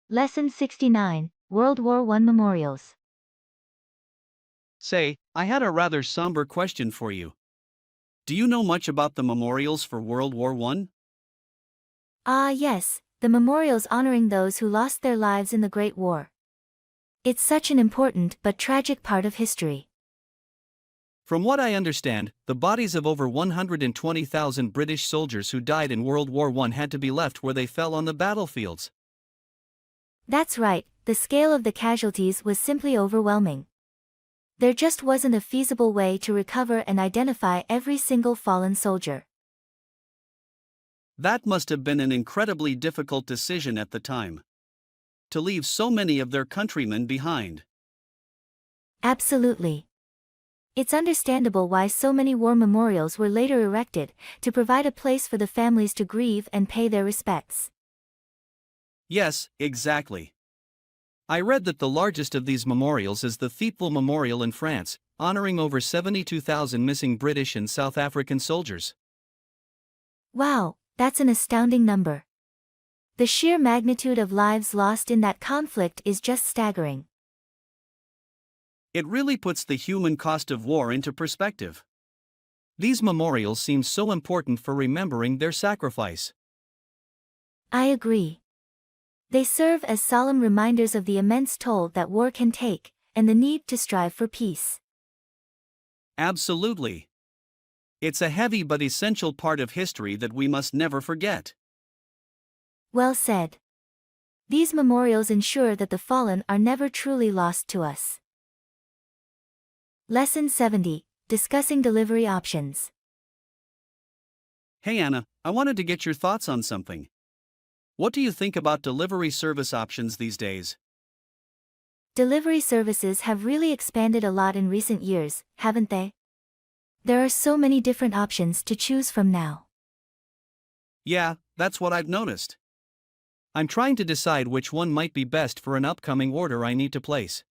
Lesson 69, World War I Memorials. Say, I had a rather somber question for you. Do you know much about the memorials for World War I? Ah, yes, the memorials honoring those who lost their lives in the Great War. It's such an important but tragic part of history. From what I understand, the bodies of over 120,000 British soldiers who died in World War I had to be left where they fell on the battlefields. That's right, the scale of the casualties was simply overwhelming. There just wasn't a feasible way to recover and identify every single fallen soldier. That must have been an incredibly difficult decision at the time. To leave so many of their countrymen behind. Absolutely. It's understandable why so many war memorials were later erected, to provide a place for the families to grieve and pay their respects. Yes, exactly. I read that the largest of these memorials is the Fluent Memorial in France, honoring over 72,000 missing British and South African soldiers. Wow, that's an astounding number. The sheer magnitude of lives lost in that conflict is just staggering. It really puts the human cost of war into perspective. These memorials seem so important for remembering their sacrifice. I agree. They serve as solemn reminders of the immense toll that war can take, and the need to strive for peace. Absolutely. It's a heavy but essential part of history that we must never forget. Well said. These memorials ensure that the fallen are never truly lost to us. Lesson 70, Discussing Delivery Options. Hey Anna, I wanted to get your thoughts on something. What do you think about delivery service options these days? Delivery services have really expanded a lot in recent years, haven't they? There are so many different options to choose from now. Yeah, that's what I've noticed. I'm trying to decide which one might be best for an upcoming order I need to place.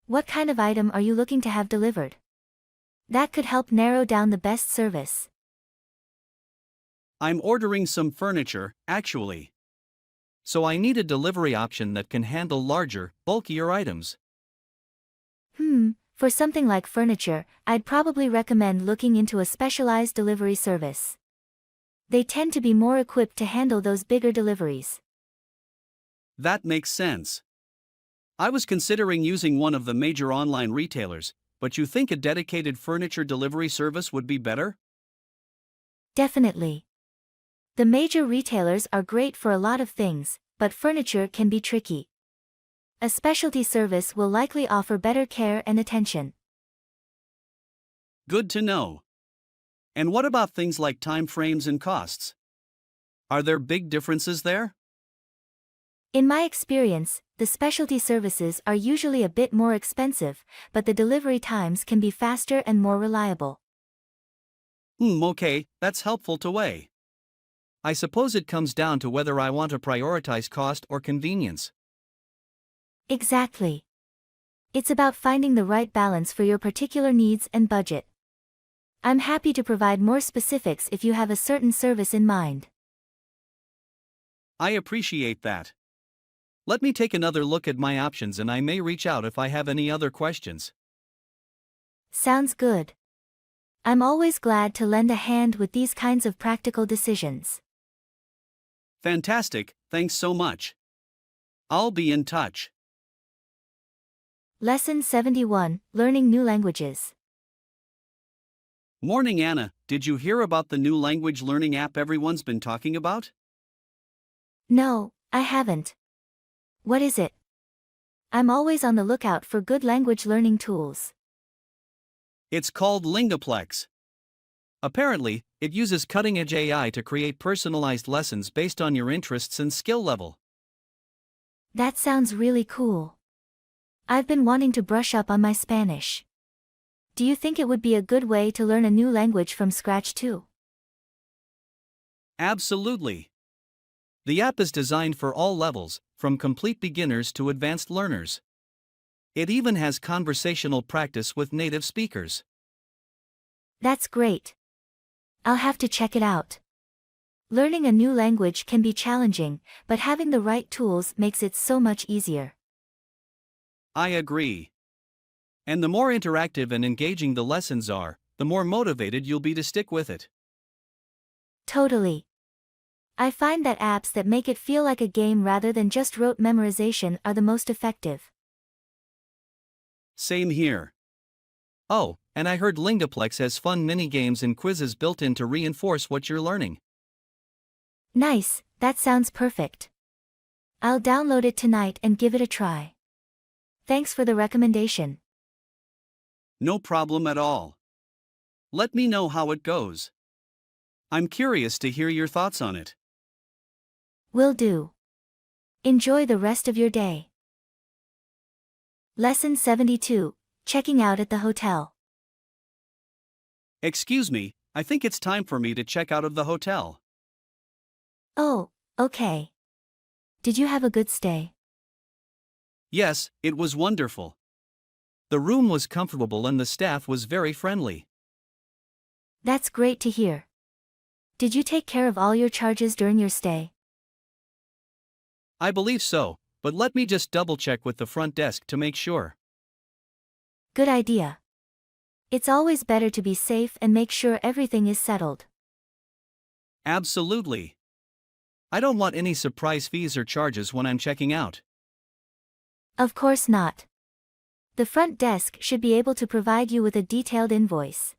What kind of item are you looking to have delivered? That could help narrow down the best service. I'm ordering some furniture, actually. So I need a delivery option that can handle larger, bulkier items. For something like furniture, I'd probably recommend looking into a specialized delivery service. They tend to be more equipped to handle those bigger deliveries. That makes sense. I was considering using one of the major online retailers, but you think a dedicated furniture delivery service would be better? Definitely. The major retailers are great for a lot of things, but furniture can be tricky. A specialty service will likely offer better care and attention. Good to know. And what about things like time frames and costs? Are there big differences there? In my experience, the specialty services are usually a bit more expensive, but the delivery times can be faster and more reliable. Okay, that's helpful to weigh. I suppose it comes down to whether I want to prioritize cost or convenience. Exactly. It's about finding the right balance for your particular needs and budget. I'm happy to provide more specifics if you have a certain service in mind. I appreciate that. Let me take another look at my options and I may reach out if I have any other questions. Sounds good. I'm always glad to lend a hand with these kinds of practical decisions. Fantastic, thanks so much. I'll be in touch. Lesson 71, Learning New Languages. Morning Anna, did you hear about the new language learning app everyone's been talking about? No, I haven't. What is it? I'm always on the lookout for good language learning tools. It's called Lingoplex. Apparently, it uses cutting-edge AI to create personalized lessons based on your interests and skill level. That sounds really cool. I've been wanting to brush up on my Spanish. Do you think it would be a good way to learn a new language from scratch too? Absolutely. The app is designed for all levels, from complete beginners to advanced learners. It even has conversational practice with native speakers. That's great. I'll have to check it out. Learning a new language can be challenging, but having the right tools makes it so much easier. I agree. And the more interactive and engaging the lessons are, the more motivated you'll be to stick with it. Totally. I find that apps that make it feel like a game rather than just rote memorization are the most effective. Same here. Oh, and I heard Lingaplex has fun mini-games and quizzes built in to reinforce what you're learning. Nice, that sounds perfect. I'll download it tonight and give it a try. Thanks for the recommendation. No problem at all. Let me know how it goes. I'm curious to hear your thoughts on it. Will do. Enjoy the rest of your day. Lesson 72, Checking out at the hotel. Excuse me, I think it's time for me to check out of the hotel. Oh, okay. Did you have a good stay? Yes, it was wonderful. The room was comfortable and the staff was very friendly. That's great to hear. Did you take care of all your charges during your stay? I believe so, but let me just double-check with the front desk to make sure. Good idea. It's always better to be safe and make sure everything is settled. Absolutely. I don't want any surprise fees or charges when I'm checking out. Of course not. The front desk should be able to provide you with a detailed invoice.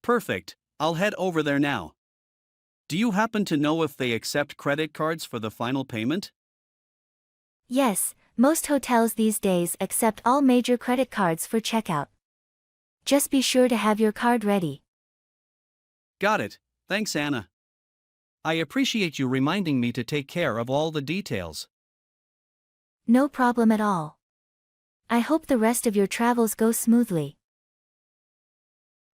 Perfect, I'll head over there now. Do you happen to know if they accept credit cards for the final payment? Yes, most hotels these days accept all major credit cards for checkout. Just be sure to have your card ready. Got it, thanks Anna. I appreciate you reminding me to take care of all the details. No problem at all. I hope the rest of your travels go smoothly.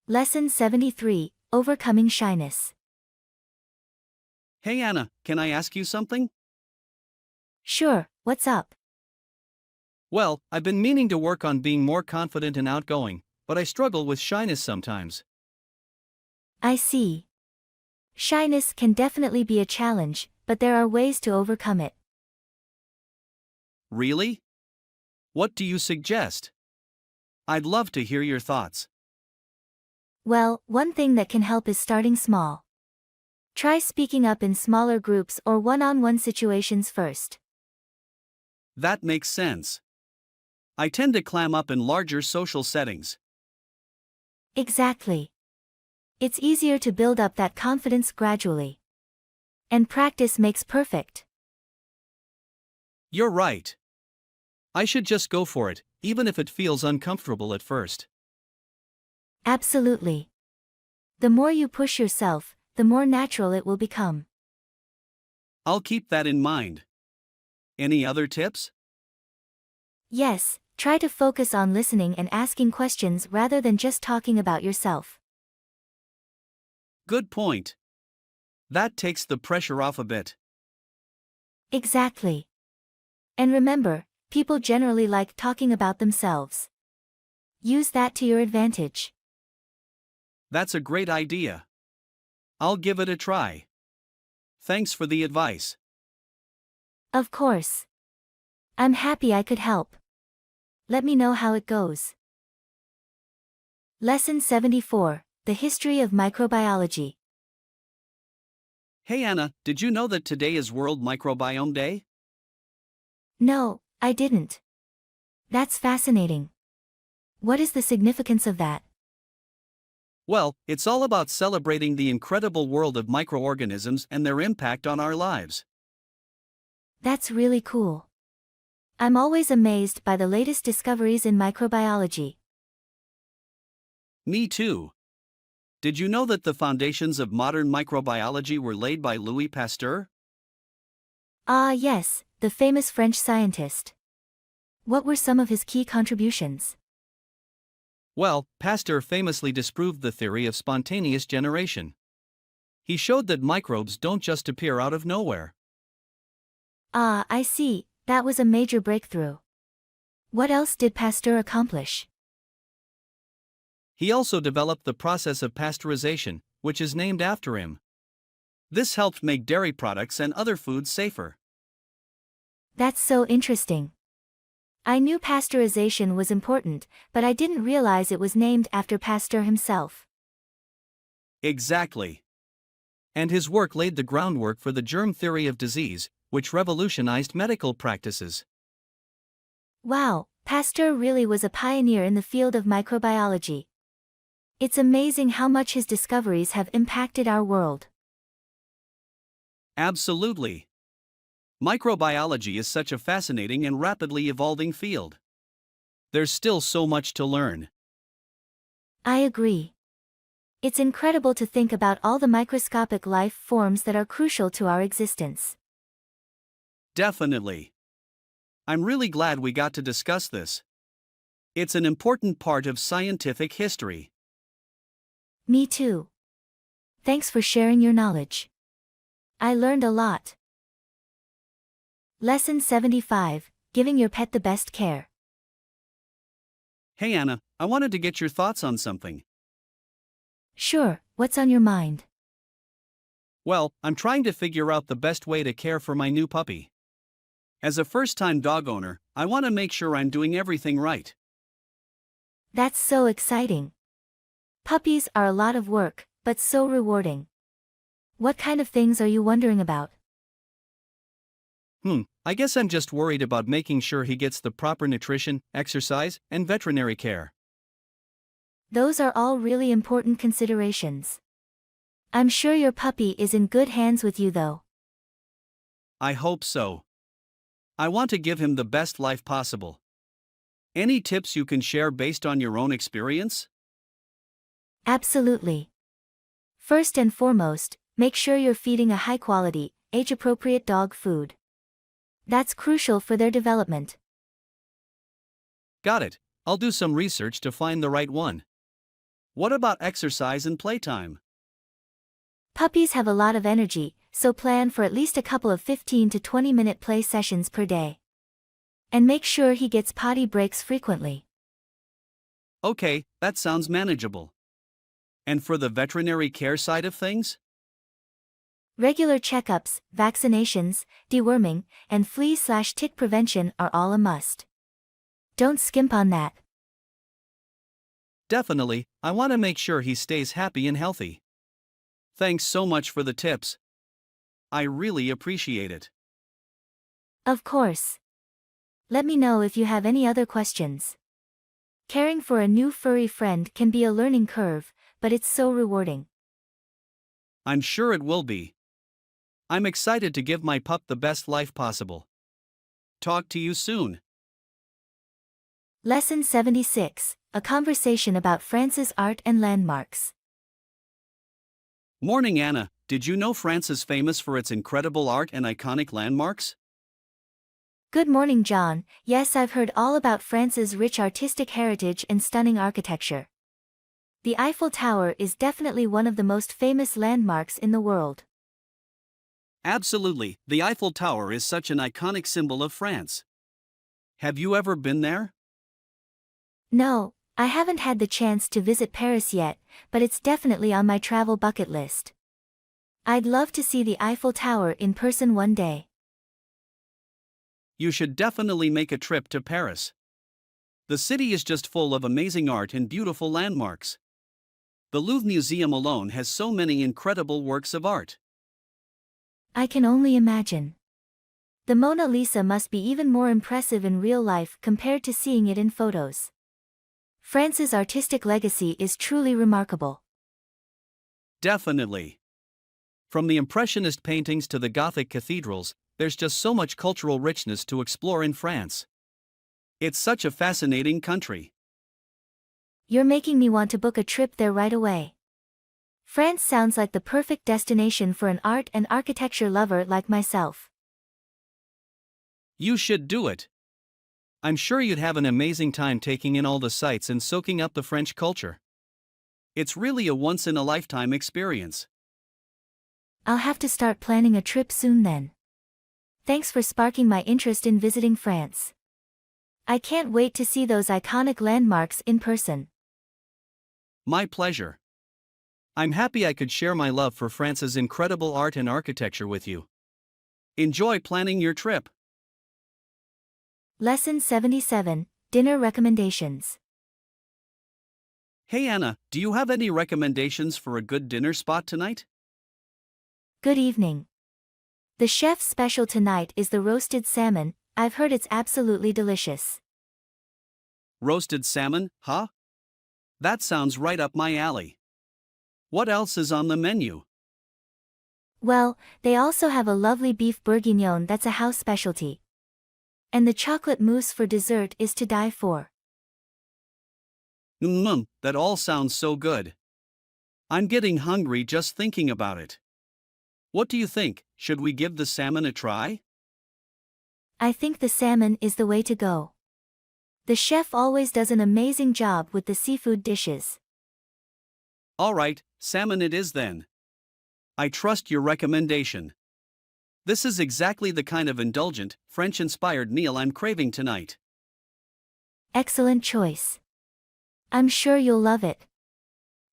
Lesson 73, Overcoming Shyness. Hey Anna, can I ask you something? Sure, what's up? Well, I've been meaning to work on being more confident and outgoing, but I struggle with shyness sometimes. I see. Shyness can definitely be a challenge, but there are ways to overcome it. Really? What do you suggest? I'd love to hear your thoughts. Well, one thing that can help is starting small. Try speaking up in smaller groups or one-on-one situations first. That makes sense. I tend to clam up in larger social settings. Exactly. It's easier to build up that confidence gradually. And practice makes perfect. You're right. I should just go for it, even if it feels uncomfortable at first. Absolutely. The more you push yourself, the more natural it will become. I'll keep that in mind. Any other tips? Yes, try to focus on listening and asking questions rather than just talking about yourself. Good point. That takes the pressure off a bit. Exactly. And remember, people generally like talking about themselves. Use that to your advantage. That's a great idea. I'll give it a try. Thanks for the advice. Of course. I'm happy I could help. Let me know how it goes. Lesson 74, The History of Microbiology. Hey Anna, did you know that today is World Microbiome Day? No, I didn't. That's fascinating. What is the significance of that? Well, it's all about celebrating the incredible world of microorganisms and their impact on our lives. That's really cool. I'm always amazed by the latest discoveries in microbiology. Me too. Did you know that the foundations of modern microbiology were laid by Louis Pasteur? Ah, yes, the famous French scientist. What were some of his key contributions? Well, Pasteur famously disproved the theory of spontaneous generation. He showed that microbes don't just appear out of nowhere. Ah, I see, that was a major breakthrough. What else did Pasteur accomplish? He also developed the process of pasteurization, which is named after him. This helped make dairy products and other foods safer. That's so interesting. I knew pasteurization was important, but I didn't realize it was named after Pasteur himself. Exactly. And his work laid the groundwork for the germ theory of disease, which revolutionized medical practices. Wow, Pasteur really was a pioneer in the field of microbiology. It's amazing how much his discoveries have impacted our world. Absolutely. Microbiology is such a fascinating and rapidly evolving field. There's still so much to learn. I agree. It's incredible to think about all the microscopic life forms that are crucial to our existence. Definitely. I'm really glad we got to discuss this. It's an important part of scientific history. Me too. Thanks for sharing your knowledge. I learned a lot. Lesson 75, Giving Your Pet the Best Care. Hey Anna, I wanted to get your thoughts on something. Sure, what's on your mind? Well, I'm trying to figure out the best way to care for my new puppy. As a first-time dog owner, I want to make sure I'm doing everything right. That's so exciting. Puppies are a lot of work, but so rewarding. What kind of things are you wondering about? I guess I'm just worried about making sure he gets the proper nutrition, exercise, and veterinary care. Those are all really important considerations. I'm sure your puppy is in good hands with you though. I hope so. I want to give him the best life possible. Any tips you can share based on your own experience? Absolutely. First and foremost, make sure you're feeding a high-quality, age-appropriate dog food. That's crucial for their development. Got it. I'll do some research to find the right one. What about exercise and playtime? Puppies have a lot of energy, so plan for at least a couple of 15 to 20-minute play sessions per day. And make sure he gets potty breaks frequently. Okay, that sounds manageable. And for the veterinary care side of things? Regular checkups, vaccinations, deworming, and flea/tick prevention are all a must. Don't skimp on that. Definitely, I want to make sure he stays happy and healthy. Thanks so much for the tips. I really appreciate it. Of course. Let me know if you have any other questions. Caring for a new furry friend can be a learning curve, but it's so rewarding. I'm sure it will be. I'm excited to give my pup the best life possible. Talk to you soon. Lesson 76, A Conversation About France's Art and Landmarks. Morning Anna, did you know France is famous for its incredible art and iconic landmarks? Good morning, John. Yes, I've heard all about France's rich artistic heritage and stunning architecture. The Eiffel Tower is definitely one of the most famous landmarks in the world. Absolutely, the Eiffel Tower is such an iconic symbol of France. Have you ever been there? No, I haven't had the chance to visit Paris yet, but it's definitely on my travel bucket list. I'd love to see the Eiffel Tower in person one day. You should definitely make a trip to Paris. The city is just full of amazing art and beautiful landmarks. The Louvre Museum alone has so many incredible works of art. I can only imagine. The Mona Lisa must be even more impressive in real life compared to seeing it in photos. France's artistic legacy is truly remarkable. Definitely. From the Impressionist paintings to the Gothic cathedrals, there's just so much cultural richness to explore in France. It's such a fascinating country. You're making me want to book a trip there right away. France sounds like the perfect destination for an art and architecture lover like myself. You should do it. I'm sure you'd have an amazing time taking in all the sights and soaking up the French culture. It's really a once-in-a-lifetime experience. I'll have to start planning a trip soon then. Thanks for sparking my interest in visiting France. I can't wait to see those iconic landmarks in person. My pleasure. I'm happy I could share my love for France's incredible art and architecture with you. Enjoy planning your trip. Lesson 77, Dinner Recommendations. Hey Anna, do you have any recommendations for a good dinner spot tonight? Good evening. The chef's special tonight is the roasted salmon. I've heard it's absolutely delicious. Roasted salmon, huh? That sounds right up my alley. What else is on the menu? Well, they also have a lovely beef bourguignon that's a house specialty. And the chocolate mousse for dessert is to die for. That all sounds so good. I'm getting hungry just thinking about it. What do you think, should we give the salmon a try? I think the salmon is the way to go. The chef always does an amazing job with the seafood dishes. Alright, salmon it is then. I trust your recommendation. This is exactly the kind of indulgent, French-inspired meal I'm craving tonight. Excellent choice. I'm sure you'll love it.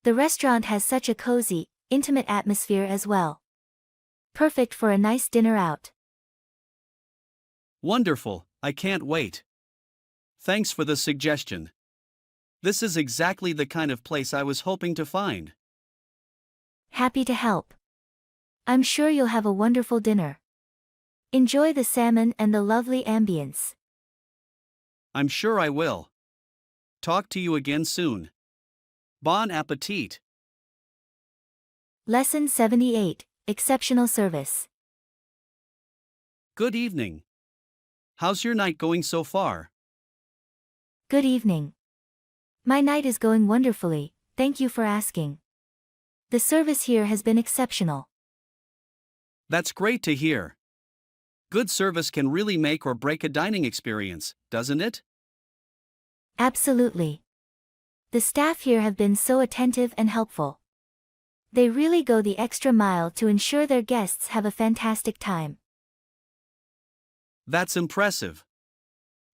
The restaurant has such a cozy, intimate atmosphere as well. Perfect for a nice dinner out. Wonderful, I can't wait. Thanks for the suggestion. This is exactly the kind of place I was hoping to find. Happy to help. I'm sure you'll have a wonderful dinner. Enjoy the salmon and the lovely ambience. I'm sure I will. Talk to you again soon. Bon appetit. Lesson 78, Exceptional Service. Good evening. How's your night going so far? Good evening. My night is going wonderfully, thank you for asking. The service here has been exceptional. That's great to hear. Good service can really make or break a dining experience, doesn't it? Absolutely. The staff here have been so attentive and helpful. They really go the extra mile to ensure their guests have a fantastic time. That's impressive.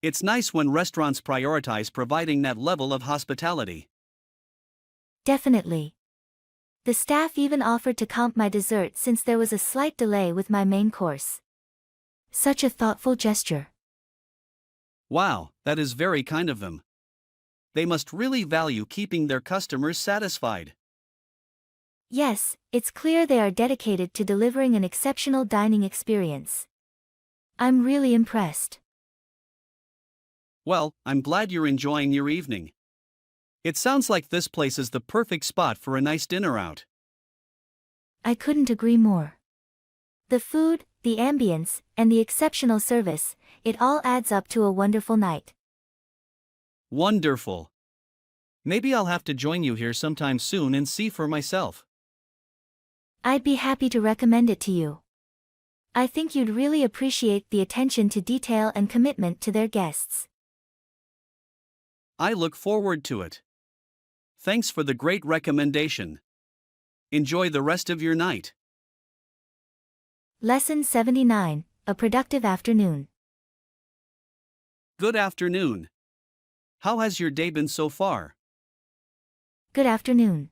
It's nice when restaurants prioritize providing that level of hospitality. Definitely. The staff even offered to comp my dessert since there was a slight delay with my main course. Such a thoughtful gesture. Wow, that is very kind of them. They must really value keeping their customers satisfied. Yes, it's clear they are dedicated to delivering an exceptional dining experience. I'm really impressed. Well, I'm glad you're enjoying your evening. It sounds like this place is the perfect spot for a nice dinner out. I couldn't agree more. The food, the ambience, and the exceptional service, it all adds up to a wonderful night. Wonderful. Maybe I'll have to join you here sometime soon and see for myself. I'd be happy to recommend it to you. I think you'd really appreciate the attention to detail and commitment to their guests. I look forward to it. Thanks for the great recommendation. Enjoy the rest of your night. Lesson 79, A Productive Afternoon. Good afternoon. How has your day been so far? Good afternoon.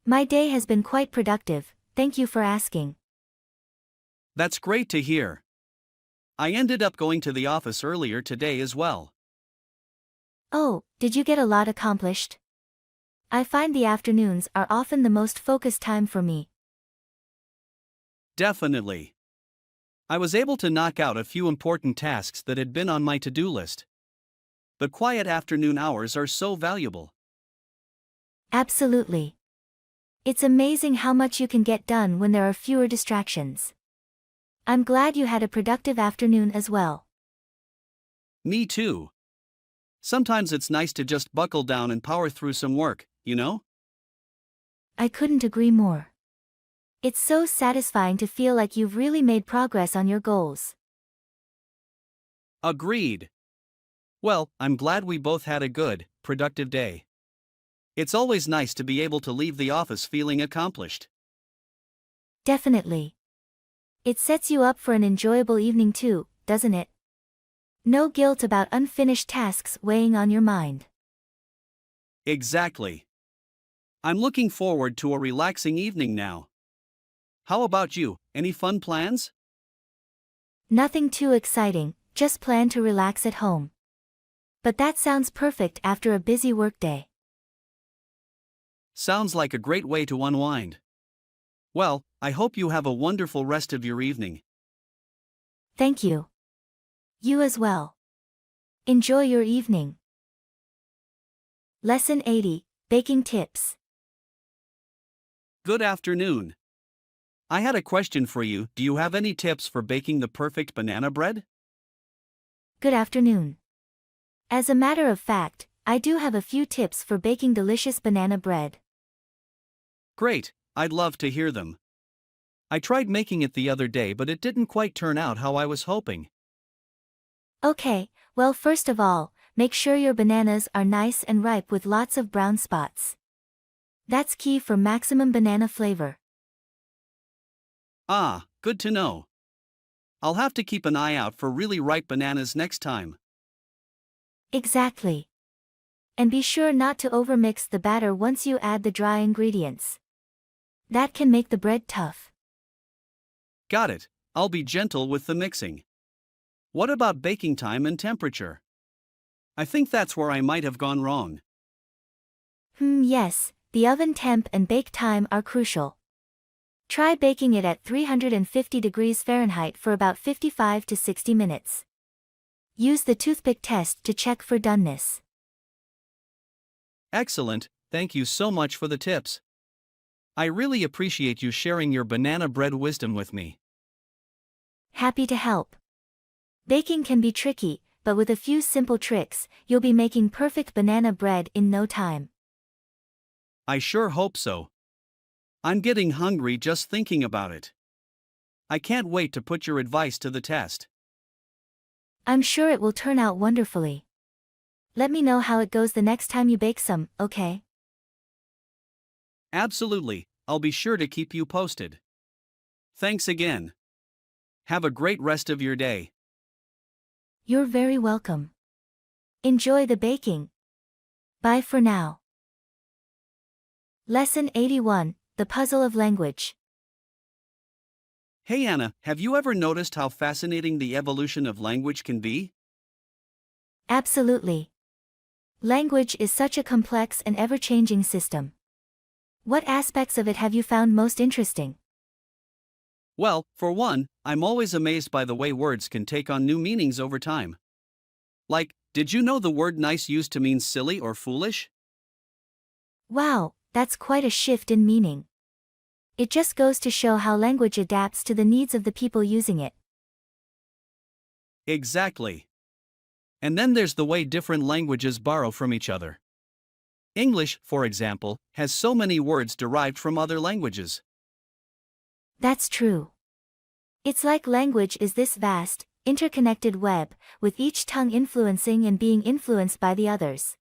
My day has been quite productive, thank you for asking. That's great to hear. I ended up going to the office earlier today as well. Oh, did you get a lot accomplished? I find the afternoons are often the most focused time for me. Definitely. I was able to knock out a few important tasks that had been on my to-do list. The quiet afternoon hours are so valuable. Absolutely. It's amazing how much you can get done when there are fewer distractions. I'm glad you had a productive afternoon as well. Me too. Sometimes it's nice to just buckle down and power through some work, you know? I couldn't agree more. It's so satisfying to feel like you've really made progress on your goals. Agreed. Well, I'm glad we both had a good, productive day. It's always nice to be able to leave the office feeling accomplished. Definitely. It sets you up for an enjoyable evening too, doesn't it? No guilt about unfinished tasks weighing on your mind. Exactly. I'm looking forward to a relaxing evening now. How about you, any fun plans? Nothing too exciting, just plan to relax at home. But that sounds perfect after a busy workday. Sounds like a great way to unwind. Well, I hope you have a wonderful rest of your evening. Thank you. You as well. Enjoy your evening. Lesson 80, Baking Tips. Good afternoon. I had a question for you. Do you have any tips for baking the perfect banana bread? Good afternoon. As a matter of fact, I do have a few tips for baking delicious banana bread. Great, I'd love to hear them. I tried making it the other day, but it didn't quite turn out how I was hoping. Okay, well, first of all, make sure your bananas are nice and ripe with lots of brown spots. That's key for maximum banana flavor. Ah, good to know. I'll have to keep an eye out for really ripe bananas next time. Exactly. And be sure not to overmix the batter once you add the dry ingredients. That can make the bread tough. Got it, I'll be gentle with the mixing. What about baking time and temperature? I think that's where I might have gone wrong. Yes, the oven temp and bake time are crucial. Try baking it at 350 degrees Fahrenheit for about 55 to 60 minutes. Use the toothpick test to check for doneness. Excellent, thank you so much for the tips. I really appreciate you sharing your banana bread wisdom with me. Happy to help. Baking can be tricky, but with a few simple tricks, you'll be making perfect banana bread in no time. I sure hope so. I'm getting hungry just thinking about it. I can't wait to put your advice to the test. I'm sure it will turn out wonderfully. Let me know how it goes the next time you bake some, okay? Absolutely, I'll be sure to keep you posted. Thanks again. Have a great rest of your day. You're very welcome. Enjoy the baking. Bye for now. Lesson 81, The Puzzle of Language. Hey Anna, have you ever noticed how fascinating the evolution of language can be? Absolutely. Language is such a complex and ever-changing system. What aspects of it have you found most interesting? Well, for one, I'm always amazed by the way words can take on new meanings over time. Like, did you know the word nice used to mean silly or foolish? Wow, that's quite a shift in meaning. It just goes to show how language adapts to the needs of the people using it. Exactly. And then there's the way different languages borrow from each other. English, for example, has so many words derived from other languages. That's true. It's like language is this vast, interconnected web, with each tongue influencing and being influenced by the others.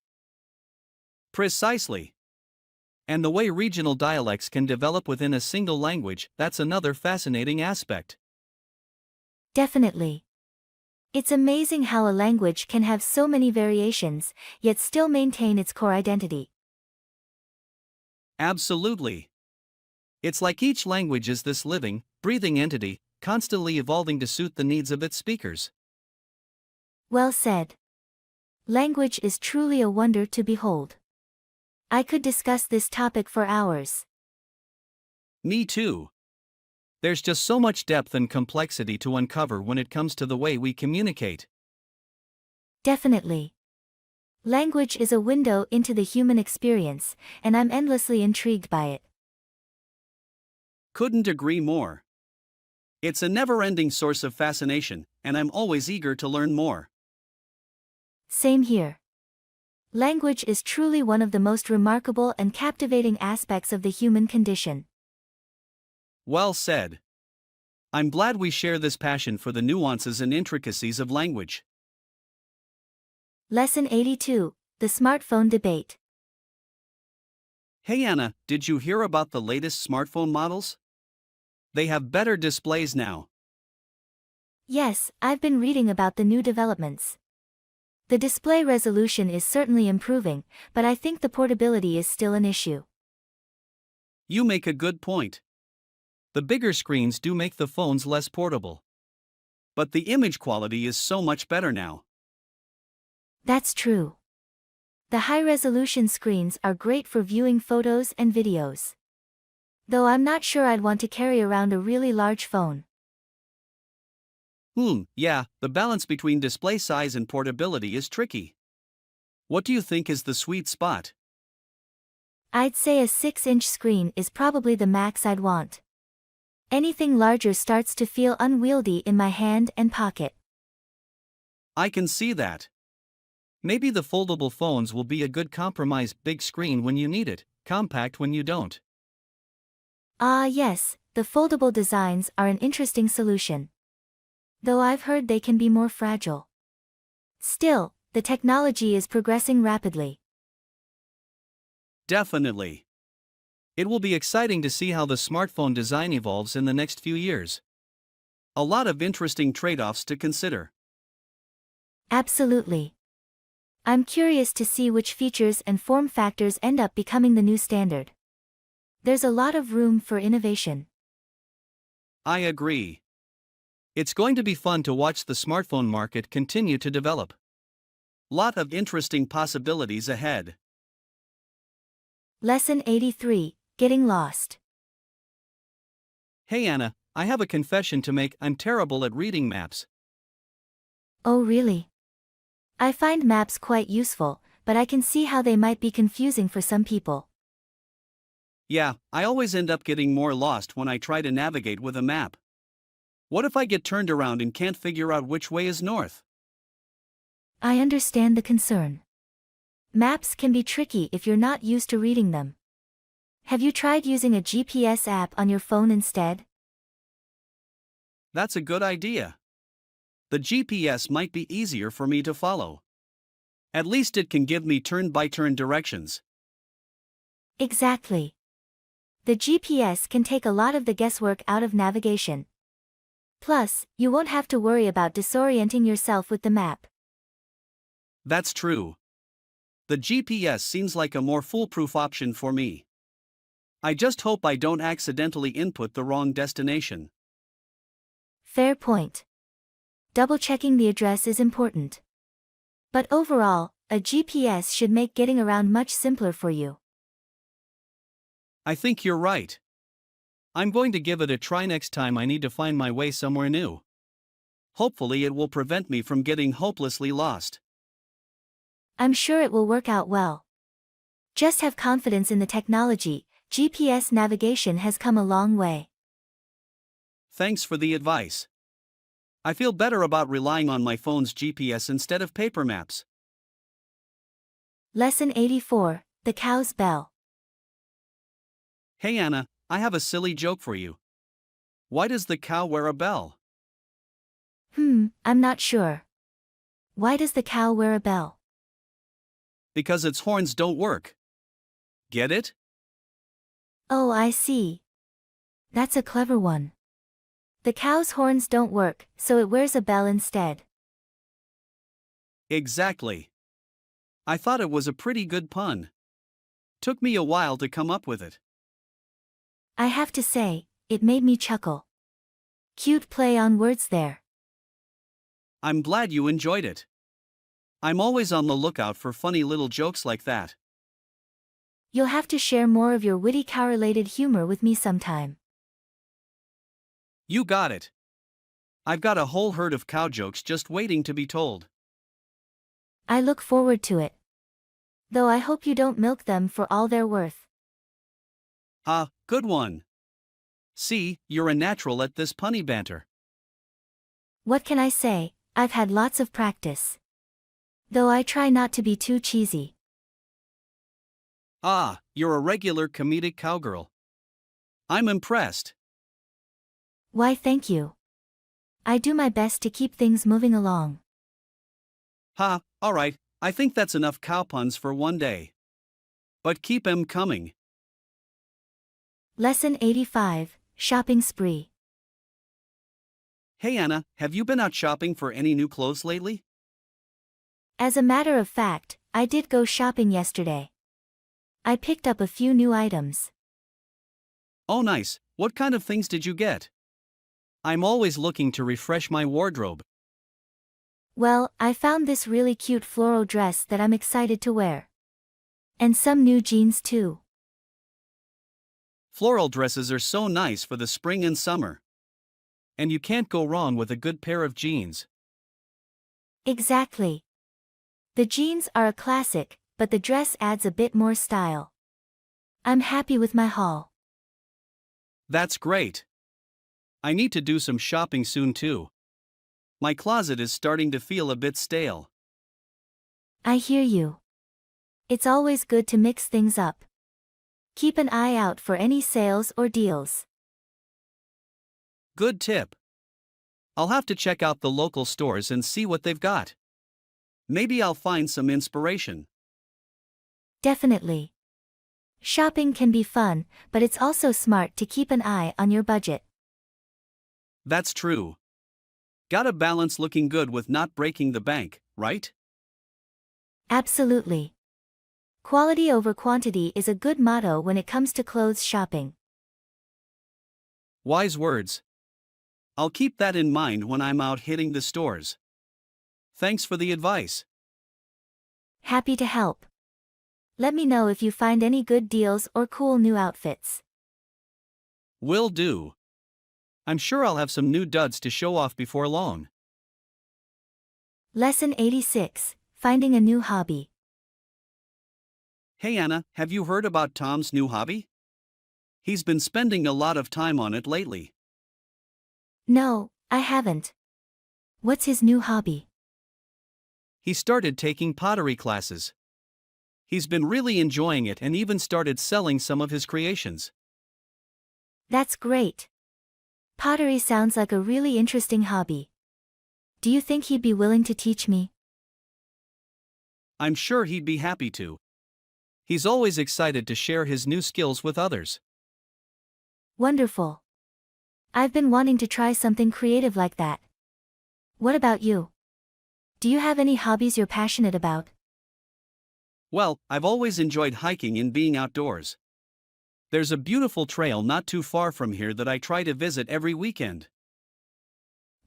Precisely. And the way regional dialects can develop within a single language, that's another fascinating aspect. Definitely. It's amazing how a language can have so many variations, yet still maintain its core identity. Absolutely. It's like each language is this living, breathing entity, constantly evolving to suit the needs of its speakers. Well said. Language is truly a wonder to behold. I could discuss this topic for hours. Me too. There's just so much depth and complexity to uncover when it comes to the way we communicate. Definitely. Language is a window into the human experience, and I'm endlessly intrigued by it. Couldn't agree more. It's a never-ending source of fascination, and I'm always eager to learn more. Same here. Language is truly one of the most remarkable and captivating aspects of the human condition. Well said. I'm glad we share this passion for the nuances and intricacies of language. Lesson 82, The Smartphone Debate. Hey Anna, did you hear about the latest smartphone models? They have better displays now. Yes, I've been reading about the new developments. The display resolution is certainly improving, but I think the portability is still an issue. You make a good point. The bigger screens do make the phones less portable. But the image quality is so much better now. That's true. The high-resolution screens are great for viewing photos and videos. Though I'm not sure I'd want to carry around a really large phone. Yeah, the balance between display size and portability is tricky. What do you think is the sweet spot? I'd say a 6-inch screen is probably the max I'd want. Anything larger starts to feel unwieldy in my hand and pocket. I can see that. Maybe the foldable phones will be a good compromise, big screen when you need it, compact when you don't. Yes, the foldable designs are an interesting solution. Though I've heard they can be more fragile. Still, the technology is progressing rapidly. Definitely. It will be exciting to see how the smartphone design evolves in the next few years. A lot of interesting trade-offs to consider. Absolutely. I'm curious to see which features and form factors end up becoming the new standard. There's a lot of room for innovation. I agree. It's going to be fun to watch the smartphone market continue to develop. Lot of interesting possibilities ahead. Lesson 83, Getting Lost. Hey Anna, I have a confession to make. I'm terrible at reading maps. Oh really? I find maps quite useful, but I can see how they might be confusing for some people. Yeah, I always end up getting more lost when I try to navigate with a map. What if I get turned around and can't figure out which way is north? I understand the concern. Maps can be tricky if you're not used to reading them. Have you tried using a GPS app on your phone instead? That's a good idea. The GPS might be easier for me to follow. At least it can give me turn-by-turn directions. Exactly. The GPS can take a lot of the guesswork out of navigation. Plus, you won't have to worry about disorienting yourself with the map. That's true. The GPS seems like a more foolproof option for me. I just hope I don't accidentally input the wrong destination. Fair point. Double-checking the address is important. But overall, a GPS should make getting around much simpler for you. I think you're right. I'm going to give it a try next time I need to find my way somewhere new. Hopefully it will prevent me from getting hopelessly lost. I'm sure it will work out well. Just have confidence in the technology. GPS navigation has come a long way. Thanks for the advice. I feel better about relying on my phone's GPS instead of paper maps. Lesson 84, The Cow's Bell. Hey Anna, I have a silly joke for you. Why does the cow wear a bell? I'm not sure. Why does the cow wear a bell? Because its horns don't work. Get it? Oh, I see. That's a clever one. The cow's horns don't work, so it wears a bell instead. Exactly. I thought it was a pretty good pun. Took me a while to come up with it. I have to say, it made me chuckle. Cute play on words there. I'm glad you enjoyed it. I'm always on the lookout for funny little jokes like that. You'll have to share more of your witty cow-related humor with me sometime. You got it. I've got a whole herd of cow jokes just waiting to be told. I look forward to it. Though I hope you don't milk them for all they're worth. Good one. See, you're a natural at this punny banter. What can I say, I've had lots of practice. Though I try not to be too cheesy. You're a regular comedic cowgirl. I'm impressed. Why thank you. I do my best to keep things moving along. Alright, I think that's enough cow puns for one day. But keep 'em coming. Lesson 85, Shopping Spree. Hey Anna, have you been out shopping for any new clothes lately? As a matter of fact, I did go shopping yesterday. I picked up a few new items. Oh, nice. What kind of things did you get? I'm always looking to refresh my wardrobe. Well, I found this really cute floral dress that I'm excited to wear. And some new jeans too. Floral dresses are so nice for the spring and summer. And you can't go wrong with a good pair of jeans. Exactly. The jeans are a classic, but the dress adds a bit more style. I'm happy with my haul. That's great. I need to do some shopping soon too. My closet is starting to feel a bit stale. I hear you. It's always good to mix things up. Keep an eye out for any sales or deals. Good tip. I'll have to check out the local stores and see what they've got. Maybe I'll find some inspiration. Definitely. Shopping can be fun, but it's also smart to keep an eye on your budget. That's true. Gotta balance looking good with not breaking the bank, right? Absolutely. Quality over quantity is a good motto when it comes to clothes shopping. Wise words. I'll keep that in mind when I'm out hitting the stores. Thanks for the advice. Happy to help. Let me know if you find any good deals or cool new outfits. Will do. I'm sure I'll have some new duds to show off before long. Lesson 86, Finding a New Hobby. Hey Anna, have you heard about Tom's new hobby? He's been spending a lot of time on it lately. No, I haven't. What's his new hobby? He started taking pottery classes. He's been really enjoying it and even started selling some of his creations. That's great. Pottery sounds like a really interesting hobby. Do you think he'd be willing to teach me? I'm sure he'd be happy to. He's always excited to share his new skills with others. Wonderful. I've been wanting to try something creative like that. What about you? Do you have any hobbies you're passionate about? Well, I've always enjoyed hiking and being outdoors. There's a beautiful trail not too far from here that I try to visit every weekend.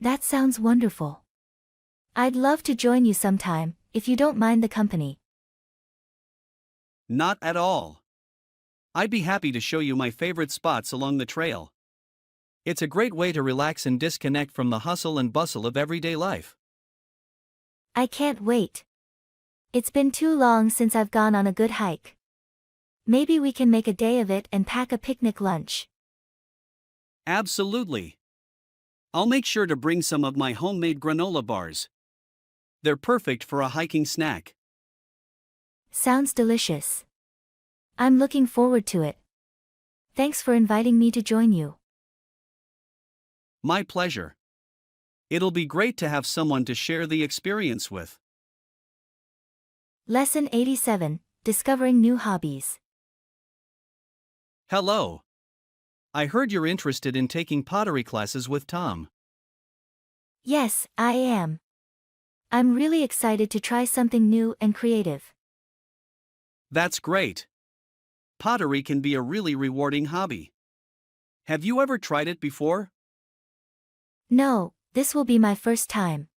That sounds wonderful. I'd love to join you sometime, if you don't mind the company. Not at all. I'd be happy to show you my favorite spots along the trail. It's a great way to relax and disconnect from the hustle and bustle of everyday life. I can't wait. It's been too long since I've gone on a good hike. Maybe we can make a day of it and pack a picnic lunch. Absolutely. I'll make sure to bring some of my homemade granola bars. They're perfect for a hiking snack. Sounds delicious. I'm looking forward to it. Thanks for inviting me to join you. My pleasure. It'll be great to have someone to share the experience with. Lesson 87, Discovering New Hobbies. Hello. I heard you're interested in taking pottery classes with Tom. Yes, I am. I'm really excited to try something new and creative. That's great. Pottery can be a really rewarding hobby. Have you ever tried it before? No, this will be my first time.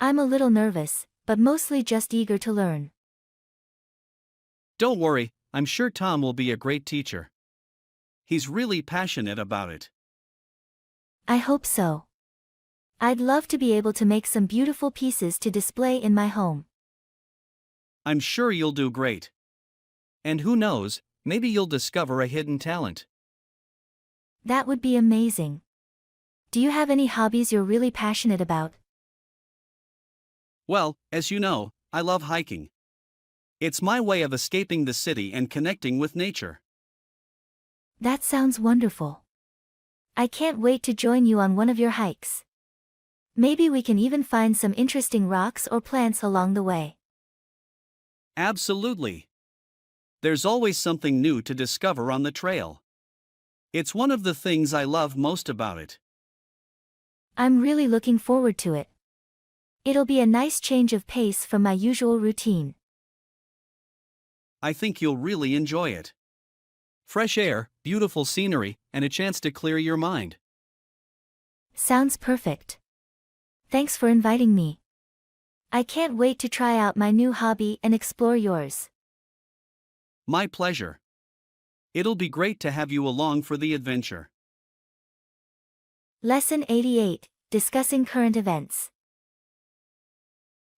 I'm a little nervous, but mostly just eager to learn. Don't worry, I'm sure Tom will be a great teacher. He's really passionate about it. I hope so. I'd love to be able to make some beautiful pieces to display in my home. I'm sure you'll do great. And who knows, maybe you'll discover a hidden talent. That would be amazing. Do you have any hobbies you're really passionate about? Well, as you know, I love hiking. It's my way of escaping the city and connecting with nature. That sounds wonderful. I can't wait to join you on one of your hikes. Maybe we can even find some interesting rocks or plants along the way. Absolutely. There's always something new to discover on the trail. It's one of the things I love most about it. I'm really looking forward to it. It'll be a nice change of pace from my usual routine. I think you'll really enjoy it. Fresh air, beautiful scenery, and a chance to clear your mind. Sounds perfect. Thanks for inviting me. I can't wait to try out my new hobby and explore yours. My pleasure. It'll be great to have you along for the adventure. Lesson 88, Discussing Current Events.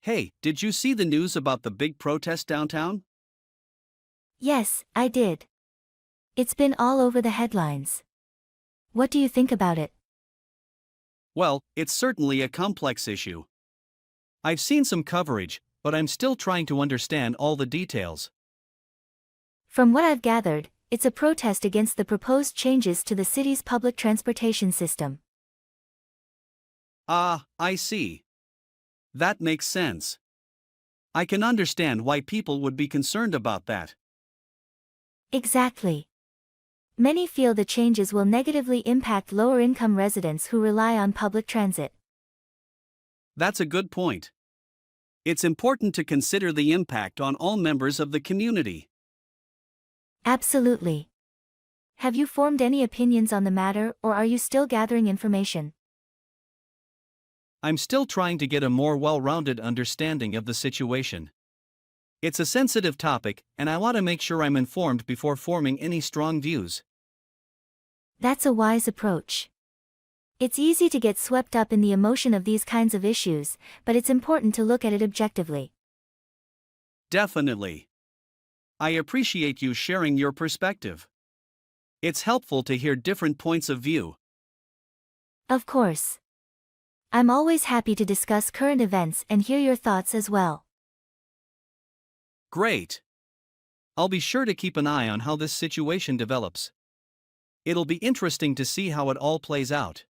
Hey, did you see the news about the big protest downtown? Yes, I did. It's been all over the headlines. What do you think about it? Well, it's certainly a complex issue. I've seen some coverage, but I'm still trying to understand all the details. From what I've gathered, it's a protest against the proposed changes to the city's public transportation system. Ah, I see. That makes sense. I can understand why people would be concerned about that. Exactly. Many feel the changes will negatively impact lower-income residents who rely on public transit. That's a good point. It's important to consider the impact on all members of the community. Absolutely. Have you formed any opinions on the matter, or are you still gathering information? I'm still trying to get a more well-rounded understanding of the situation. It's a sensitive topic, and I want to make sure I'm informed before forming any strong views. That's a wise approach. It's easy to get swept up in the emotion of these kinds of issues, but it's important to look at it objectively. Definitely. I appreciate you sharing your perspective. It's helpful to hear different points of view. Of course. I'm always happy to discuss current events and hear your thoughts as well. Great. I'll be sure to keep an eye on how this situation develops. It'll be interesting to see how it all plays out.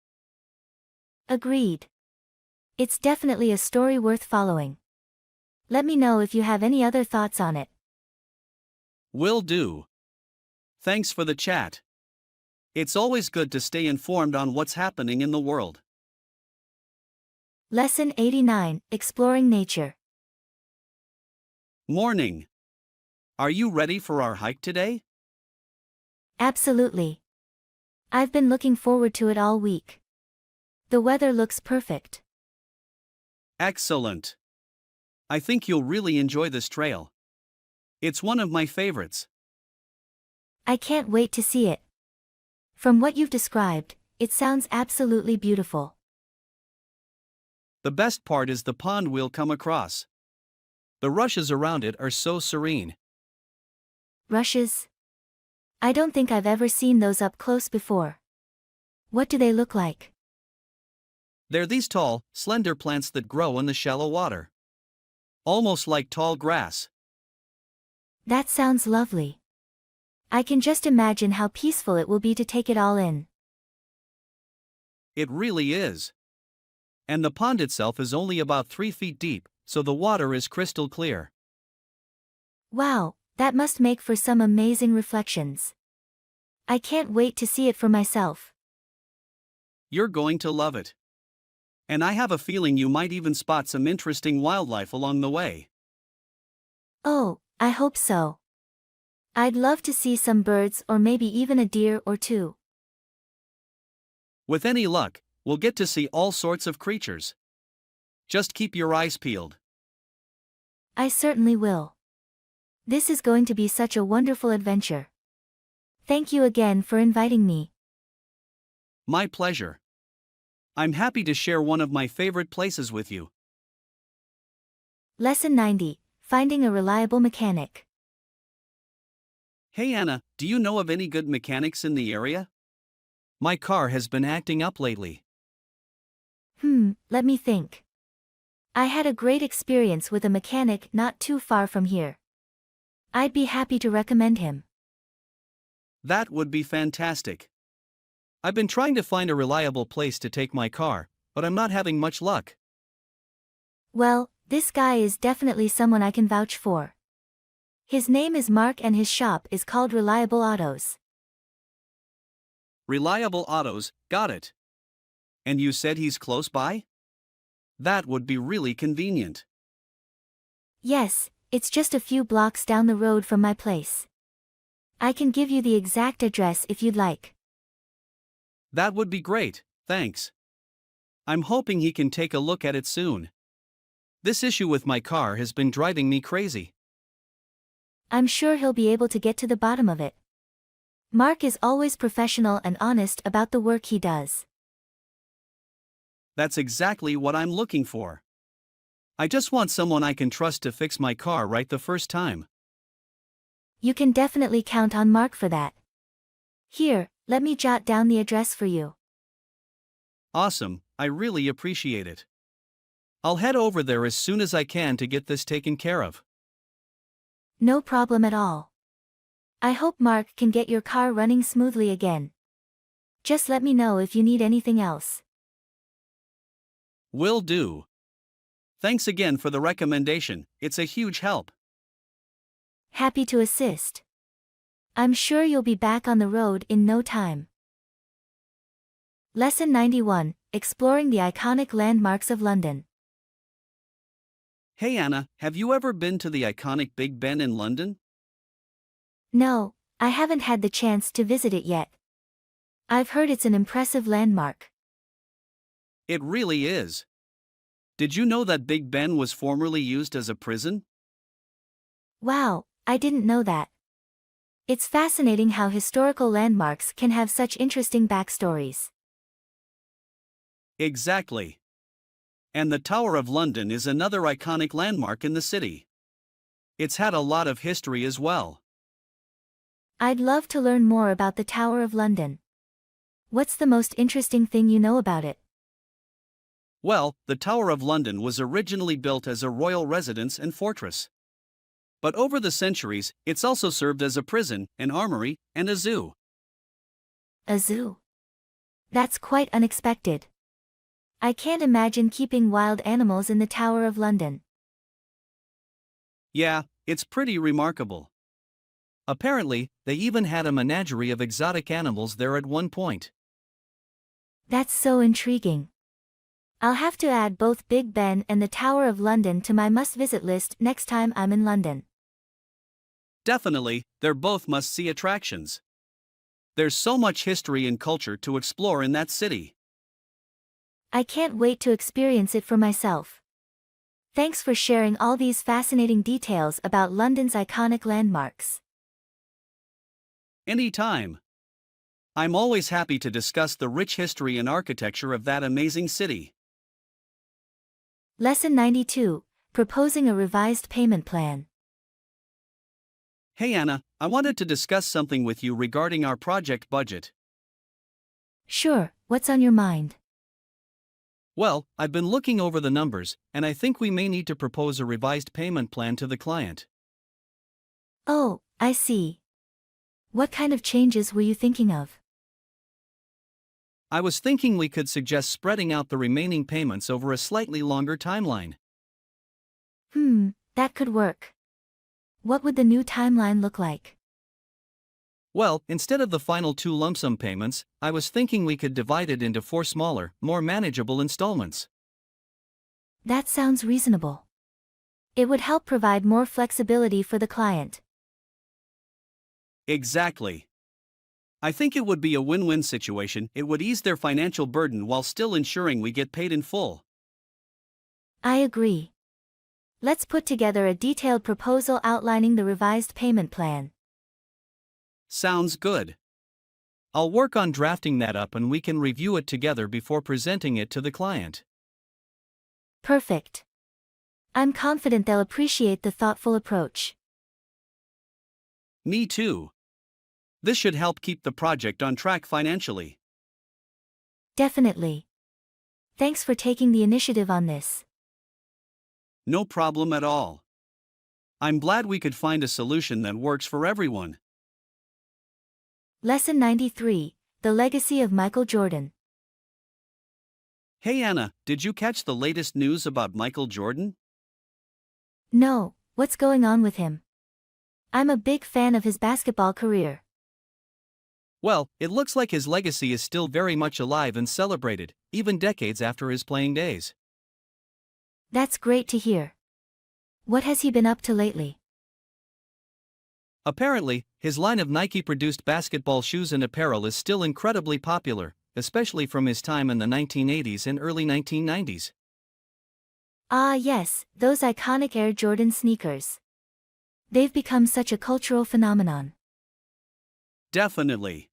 Agreed. It's definitely a story worth following. Let me know if you have any other thoughts on it. Will do. Thanks for the chat. It's always good to stay informed on what's happening in the world. Lesson 89, Exploring Nature. Morning. Are you ready for our hike today? Absolutely. I've been looking forward to it all week. The weather looks perfect. Excellent. I think you'll really enjoy this trail. It's one of my favorites. I can't wait to see it. From what you've described, it sounds absolutely beautiful. The best part is the pond we'll come across. The rushes around it are so serene. Rushes? I don't think I've ever seen those up close before. What do they look like? They're these tall, slender plants that grow in the shallow water. Almost like tall grass. That sounds lovely. I can just imagine how peaceful it will be to take it all in. It really is. And the pond itself is only about 3 feet deep, so the water is crystal clear. Wow, that must make for some amazing reflections. I can't wait to see it for myself. You're going to love it. And I have a feeling you might even spot some interesting wildlife along the way. Oh, I hope so. I'd love to see some birds or maybe even a deer or two. With any luck, we'll get to see all sorts of creatures. Just keep your eyes peeled. I certainly will. This is going to be such a wonderful adventure. Thank you again for inviting me. My pleasure. I'm happy to share one of my favorite places with you. Lesson 90, Finding a Reliable Mechanic. Hey Anna, do you know of any good mechanics in the area? My car has been acting up lately. Let me think. I had a great experience with a mechanic not too far from here. I'd be happy to recommend him. That would be fantastic. I've been trying to find a reliable place to take my car, but I'm not having much luck. Well, this guy is definitely someone I can vouch for. His name is Mark and his shop is called Reliable Autos. Reliable Autos, got it. And you said he's close by? That would be really convenient. Yes, it's just a few blocks down the road from my place. I can give you the exact address if you'd like. That would be great, thanks. I'm hoping he can take a look at it soon. This issue with my car has been driving me crazy. I'm sure he'll be able to get to the bottom of it. Mark is always professional and honest about the work he does. That's exactly what I'm looking for. I just want someone I can trust to fix my car right the first time. You can definitely count on Mark for that. Here, let me jot down the address for you. Awesome, I really appreciate it. I'll head over there as soon as I can to get this taken care of. No problem at all. I hope Mark can get your car running smoothly again. Just let me know if you need anything else. Will do. Thanks again for the recommendation, it's a huge help. Happy to assist. I'm sure you'll be back on the road in no time. Lesson 91, Exploring the Iconic Landmarks of London. Hey Anna, have you ever been to the iconic Big Ben in London? No, I haven't had the chance to visit it yet. I've heard it's an impressive landmark. It really is. Did you know that Big Ben was formerly used as a prison? Wow, I didn't know that. It's fascinating how historical landmarks can have such interesting backstories. Exactly. And the Tower of London is another iconic landmark in the city. It's had a lot of history as well. I'd love to learn more about the Tower of London. What's the most interesting thing you know about it? Well, the Tower of London was originally built as a royal residence and fortress. But over the centuries, it's also served as a prison, an armory, and a zoo. A zoo? That's quite unexpected. I can't imagine keeping wild animals in the Tower of London. Yeah, it's pretty remarkable. Apparently, they even had a menagerie of exotic animals there at one point. That's so intriguing. I'll have to add both Big Ben and the Tower of London to my must-visit list next time I'm in London. Definitely, they're both must-see attractions. There's so much history and culture to explore in that city. I can't wait to experience it for myself. Thanks for sharing all these fascinating details about London's iconic landmarks. Anytime. I'm always happy to discuss the rich history and architecture of that amazing city. Lesson 92, Proposing a Revised Payment Plan. Hey Anna, I wanted to discuss something with you regarding our project budget. Sure, what's on your mind? Well, I've been looking over the numbers, and I think we may need to propose a revised payment plan to the client. Oh, I see. What kind of changes were you thinking of? I was thinking we could suggest spreading out the remaining payments over a slightly longer timeline. That could work. What would the new timeline look like? Well, instead of the final 2 lump sum payments, I was thinking we could divide it into 4 smaller, more manageable installments. That sounds reasonable. It would help provide more flexibility for the client. Exactly. I think it would be a win-win situation. It would ease their financial burden while still ensuring we get paid in full. I agree. Let's put together a detailed proposal outlining the revised payment plan. Sounds good. I'll work on drafting that up and we can review it together before presenting it to the client. Perfect. I'm confident they'll appreciate the thoughtful approach. Me too. This should help keep the project on track financially. Definitely. Thanks for taking the initiative on this. No problem at all. I'm glad we could find a solution that works for everyone. Lesson 93, The Legacy of Michael Jordan. Hey Anna, did you catch the latest news about Michael Jordan? No, what's going on with him? I'm a big fan of his basketball career. Well, it looks like his legacy is still very much alive and celebrated, even decades after his playing days. That's great to hear. What has he been up to lately? Apparently, his line of Nike-produced basketball shoes and apparel is still incredibly popular, especially from his time in the 1980s and early 1990s. Ah yes, those iconic Air Jordan sneakers. They've become such a cultural phenomenon. Definitely.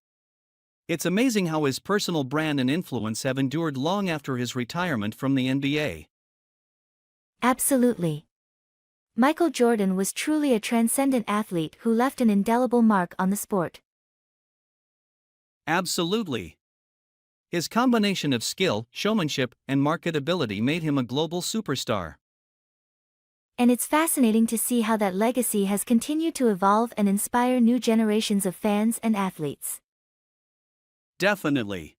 It's amazing how his personal brand and influence have endured long after his retirement from the NBA. Absolutely. Michael Jordan was truly a transcendent athlete who left an indelible mark on the sport. Absolutely. His combination of skill, showmanship, and marketability made him a global superstar. And it's fascinating to see how that legacy has continued to evolve and inspire new generations of fans and athletes. Definitely.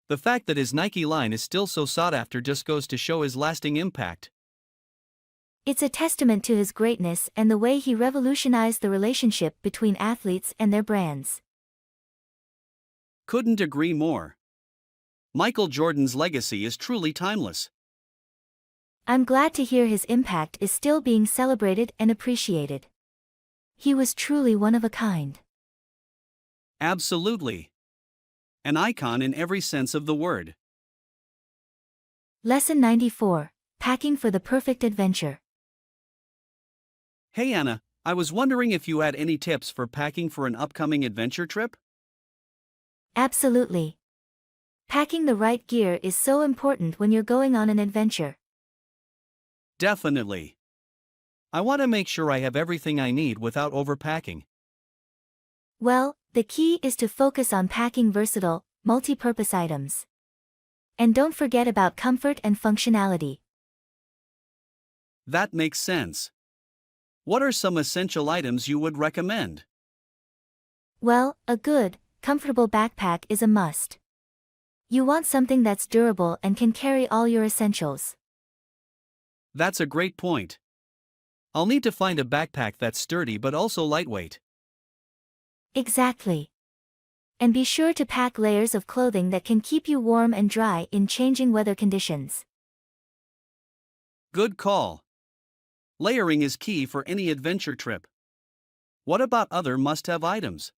The fact that his Nike line is still so sought after just goes to show his lasting impact. It's a testament to his greatness and the way he revolutionized the relationship between athletes and their brands. Couldn't agree more. Michael Jordan's legacy is truly timeless. I'm glad to hear his impact is still being celebrated and appreciated. He was truly one of a kind. Absolutely. An icon in every sense of the word. Lesson 94: Packing for the Perfect Adventure. Hey Anna, I was wondering if you had any tips for packing for an upcoming adventure trip? Absolutely. Packing the right gear is so important when you're going on an adventure. Definitely. I want to make sure I have everything I need without overpacking. Well, the key is to focus on packing versatile, multi-purpose items. And don't forget about comfort and functionality. That makes sense. What are some essential items you would recommend? Well, a good, comfortable backpack is a must. You want something that's durable and can carry all your essentials. That's a great point. I'll need to find a backpack that's sturdy but also lightweight. Exactly. And be sure to pack layers of clothing that can keep you warm and dry in changing weather conditions. Good call. Layering is key for any adventure trip. What about other must-have items?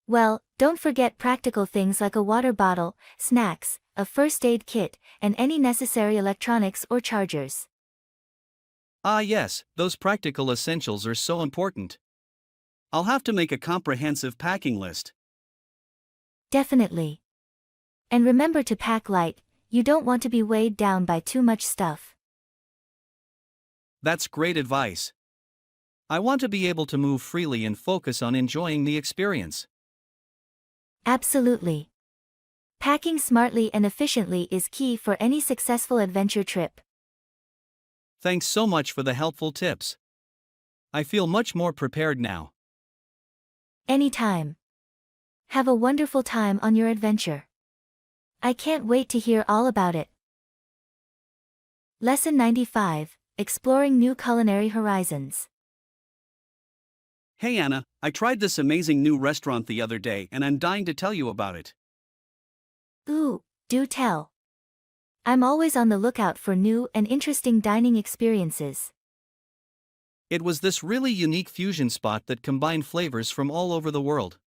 Well, don't forget practical things like a water bottle, snacks, a first aid kit, and any necessary electronics or chargers. Ah yes, those practical essentials are so important. I'll have to make a comprehensive packing list. Definitely. And remember to pack light, you don't want to be weighed down by too much stuff. That's great advice. I want to be able to move freely and focus on enjoying the experience. Absolutely. Packing smartly and efficiently is key for any successful adventure trip. Thanks so much for the helpful tips. I feel much more prepared now. Anytime. Have a wonderful time on your adventure. I can't wait to hear all about it. Lesson 95: Exploring New Culinary Horizons. Hey Anna, I tried this amazing new restaurant the other day and I'm dying to tell you about it. Ooh, do tell. I'm always on the lookout for new and interesting dining experiences. It was this really unique fusion spot that combined flavors from all over the world.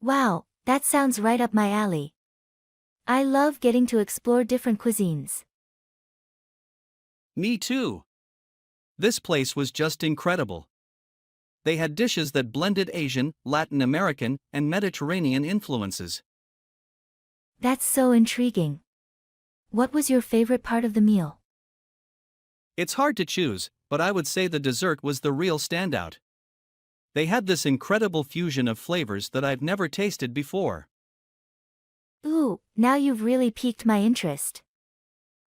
Wow, that sounds right up my alley. I love getting to explore different cuisines. Me too. This place was just incredible. They had dishes that blended Asian, Latin American, and Mediterranean influences. That's so intriguing. What was your favorite part of the meal? It's hard to choose, but I would say the dessert was the real standout. They had this incredible fusion of flavors that I've never tasted before. Ooh, now you've really piqued my interest.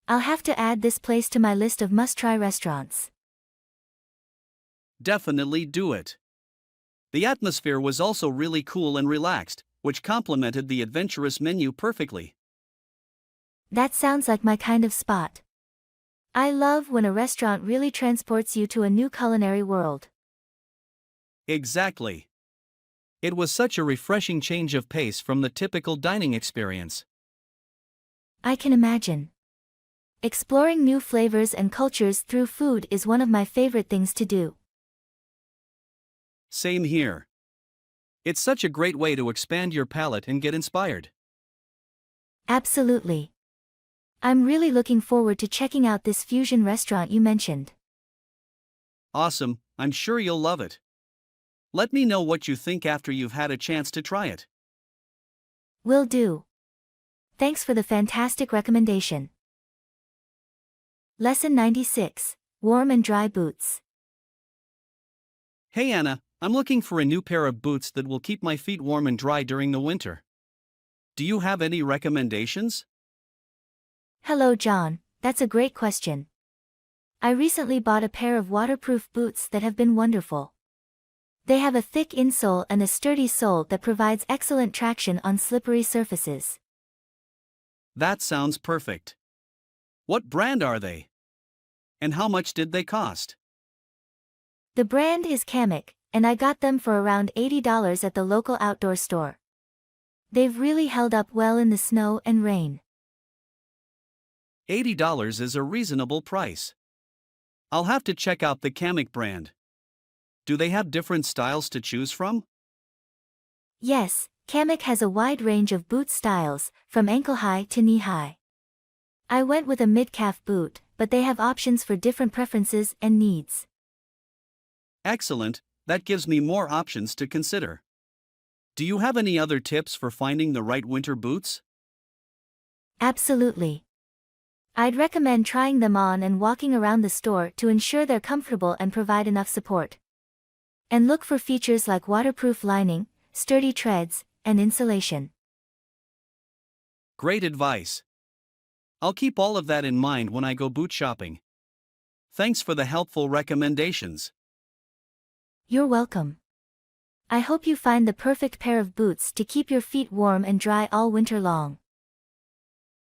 I'll have to add this place to my list of must-try restaurants. Definitely do it. The atmosphere was also really cool and relaxed, which complemented the adventurous menu perfectly. That sounds like my kind of spot. I love when a restaurant really transports you to a new culinary world. Exactly. It was such a refreshing change of pace from the typical dining experience. I can imagine. Exploring new flavors and cultures through food is one of my favorite things to do. Same here. It's such a great way to expand your palette and get inspired. Absolutely. I'm really looking forward to checking out this fusion restaurant you mentioned. Awesome, I'm sure you'll love it. Let me know what you think after you've had a chance to try it. Will do. Thanks for the fantastic recommendation. Lesson 96. Warm and dry boots. Hey Anna, I'm looking for a new pair of boots that will keep my feet warm and dry during the winter. Do you have any recommendations? Hello John, that's a great question. I recently bought a pair of waterproof boots that have been wonderful. They have a thick insole and a sturdy sole that provides excellent traction on slippery surfaces. That sounds perfect. What brand are they? And how much did they cost? The brand is Kamek, and I got them for around $80 at the local outdoor store. They've really held up well in the snow and rain. $80 is a reasonable price. I'll have to check out the Kamek brand. Do they have different styles to choose from? Yes, Kamek has a wide range of boot styles, from ankle-high to knee-high. I went with a mid-calf boot, but they have options for different preferences and needs. Excellent, that gives me more options to consider. Do you have any other tips for finding the right winter boots? Absolutely. I'd recommend trying them on and walking around the store to ensure they're comfortable and provide enough support. And look for features like waterproof lining, sturdy treads, and insulation. Great advice. I'll keep all of that in mind when I go boot shopping. Thanks for the helpful recommendations. You're welcome. I hope you find the perfect pair of boots to keep your feet warm and dry all winter long.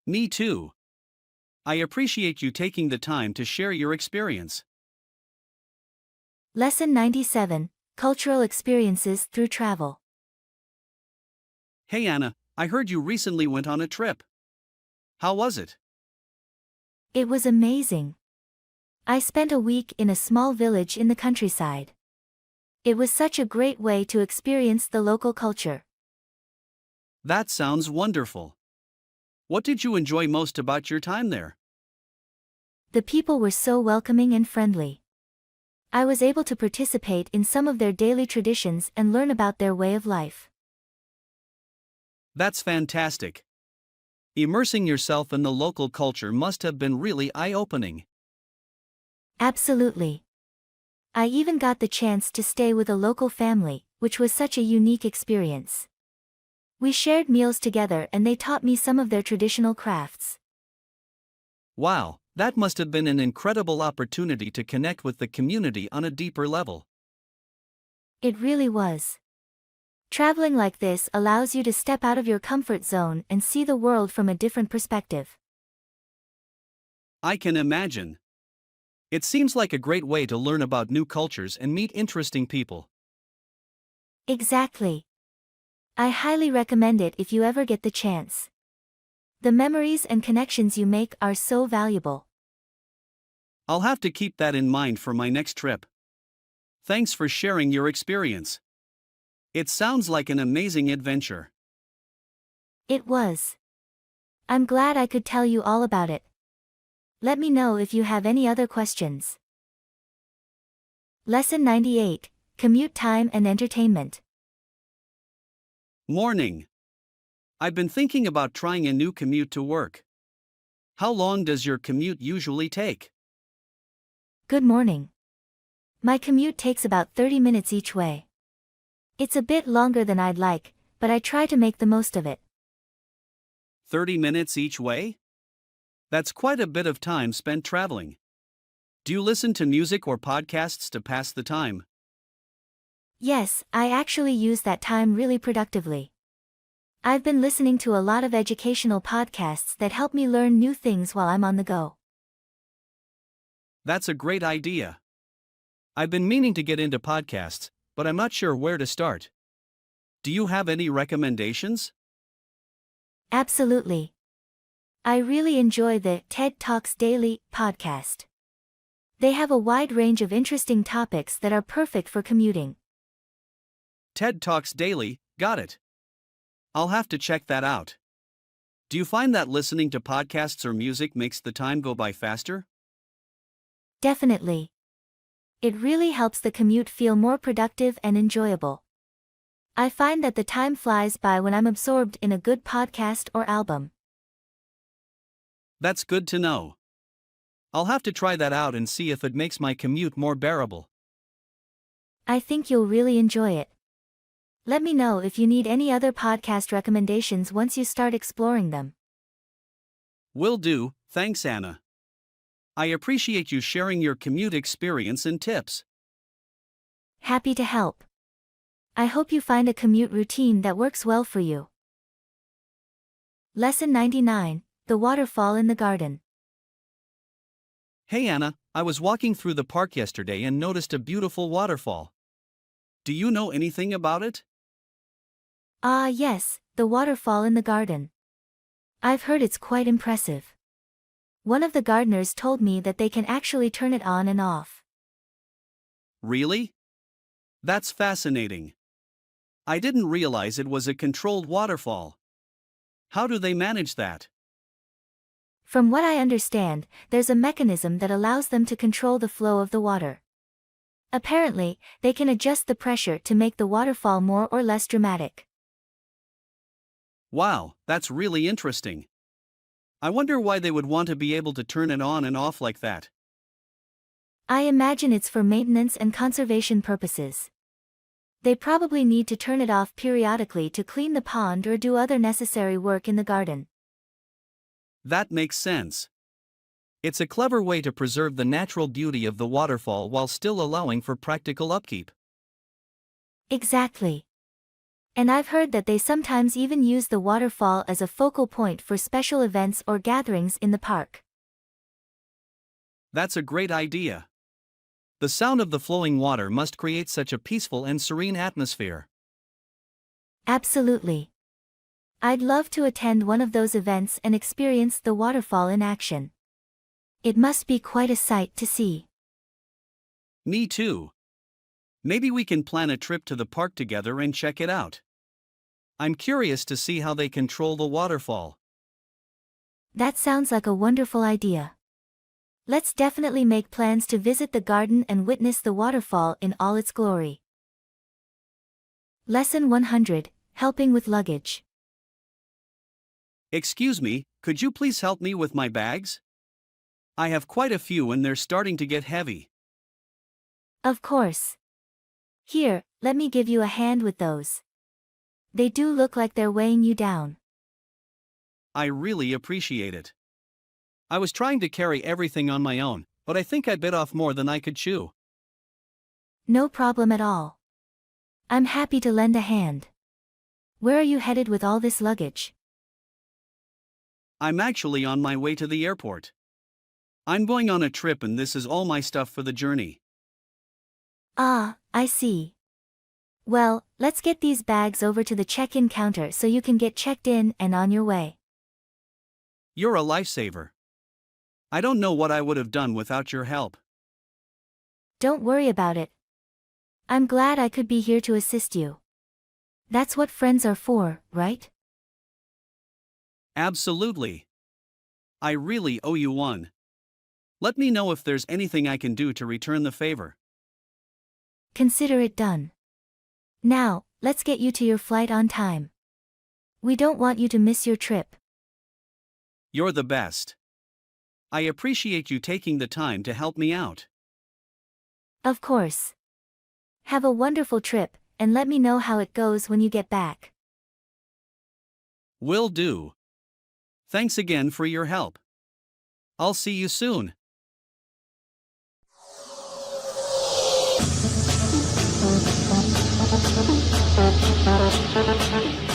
Me too. I appreciate you taking the time to share your experience. Lesson 97. Cultural Experiences Through Travel. Hey Anna, I heard you recently went on a trip. How was it? It was amazing. I spent a week in a small village in the countryside. It was such a great way to experience the local culture. That sounds wonderful. What did you enjoy most about your time there? The people were so welcoming and friendly. I was able to participate in some of their daily traditions and learn about their way of life. That's fantastic. Immersing yourself in the local culture must have been really eye-opening. Absolutely. I even got the chance to stay with a local family, which was such a unique experience. We shared meals together and they taught me some of their traditional crafts. Wow, that must have been an incredible opportunity to connect with the community on a deeper level. It really was. Traveling like this allows you to step out of your comfort zone and see the world from a different perspective. I can imagine. It seems like a great way to learn about new cultures and meet interesting people. Exactly. I highly recommend it if you ever get the chance. The memories and connections you make are so valuable. I'll have to keep that in mind for my next trip. Thanks for sharing your experience. It sounds like an amazing adventure. It was. I'm glad I could tell you all about it. Let me know if you have any other questions. Lesson 98. Commute Time and Entertainment. Morning. I've been thinking about trying a new commute to work. How long does your commute usually take? Good morning. My commute takes about 30 minutes each way. It's a bit longer than I'd like, but I try to make the most of it. 30 minutes each way? That's quite a bit of time spent traveling. Do you listen to music or podcasts to pass the time? Yes, I actually use that time really productively. I've been listening to a lot of educational podcasts that help me learn new things while I'm on the go. That's a great idea. I've been meaning to get into podcasts, but I'm not sure where to start. Do you have any recommendations? Absolutely. I really enjoy the TED Talks Daily podcast. They have a wide range of interesting topics that are perfect for commuting. TED Talks Daily, got it. I'll have to check that out. Do you find that listening to podcasts or music makes the time go by faster? Definitely. It really helps the commute feel more productive and enjoyable. I find that the time flies by when I'm absorbed in a good podcast or album. That's good to know. I'll have to try that out and see if it makes my commute more bearable. I think you'll really enjoy it. Let me know if you need any other podcast recommendations once you start exploring them. Will do, thanks Anna. I appreciate you sharing your commute experience and tips. Happy to help. I hope you find a commute routine that works well for you. Lesson 99, The Waterfall in the Garden. Hey Anna, I was walking through the park yesterday and noticed a beautiful waterfall. Do you know anything about it? Ah yes, the waterfall in the garden. I've heard it's quite impressive. One of the gardeners told me that they can actually turn it on and off. Really? That's fascinating. I didn't realize it was a controlled waterfall. How do they manage that? From what I understand, there's a mechanism that allows them to control the flow of the water. Apparently, they can adjust the pressure to make the waterfall more or less dramatic. Wow, that's really interesting. I wonder why they would want to be able to turn it on and off like that. I imagine it's for maintenance and conservation purposes. They probably need to turn it off periodically to clean the pond or do other necessary work in the garden. That makes sense. It's a clever way to preserve the natural beauty of the waterfall while still allowing for practical upkeep. Exactly. And I've heard that they sometimes even use the waterfall as a focal point for special events or gatherings in the park. That's a great idea. The sound of the flowing water must create such a peaceful and serene atmosphere. Absolutely. I'd love to attend one of those events and experience the waterfall in action. It must be quite a sight to see. Me too. Maybe we can plan a trip to the park together and check it out. I'm curious to see how they control the waterfall. That sounds like a wonderful idea. Let's definitely make plans to visit the garden and witness the waterfall in all its glory. Lesson 100, Helping with Luggage. Excuse me, could you please help me with my bags? I have quite a few and they're starting to get heavy. Of course. Here, let me give you a hand with those. They do look like they're weighing you down. I really appreciate it. I was trying to carry everything on my own, but I think I bit off more than I could chew. No problem at all. I'm happy to lend a hand. Where are you headed with all this luggage? I'm actually on my way to the airport. I'm going on a trip and this is all my stuff for the journey. Ah, I see. Well, let's get these bags over to the check-in counter so you can get checked in and on your way. You're a lifesaver. I don't know what I would have done without your help. Don't worry about it. I'm glad I could be here to assist you. That's what friends are for, right? Absolutely. I really owe you one. Let me know if there's anything I can do to return the favor. Consider it done. Now, let's get you to your flight on time. We don't want you to miss your trip. You're the best. I appreciate you taking the time to help me out. Of course. Have a wonderful trip, and let me know how it goes when you get back. Will do. Thanks again for your help. I'll see you soon.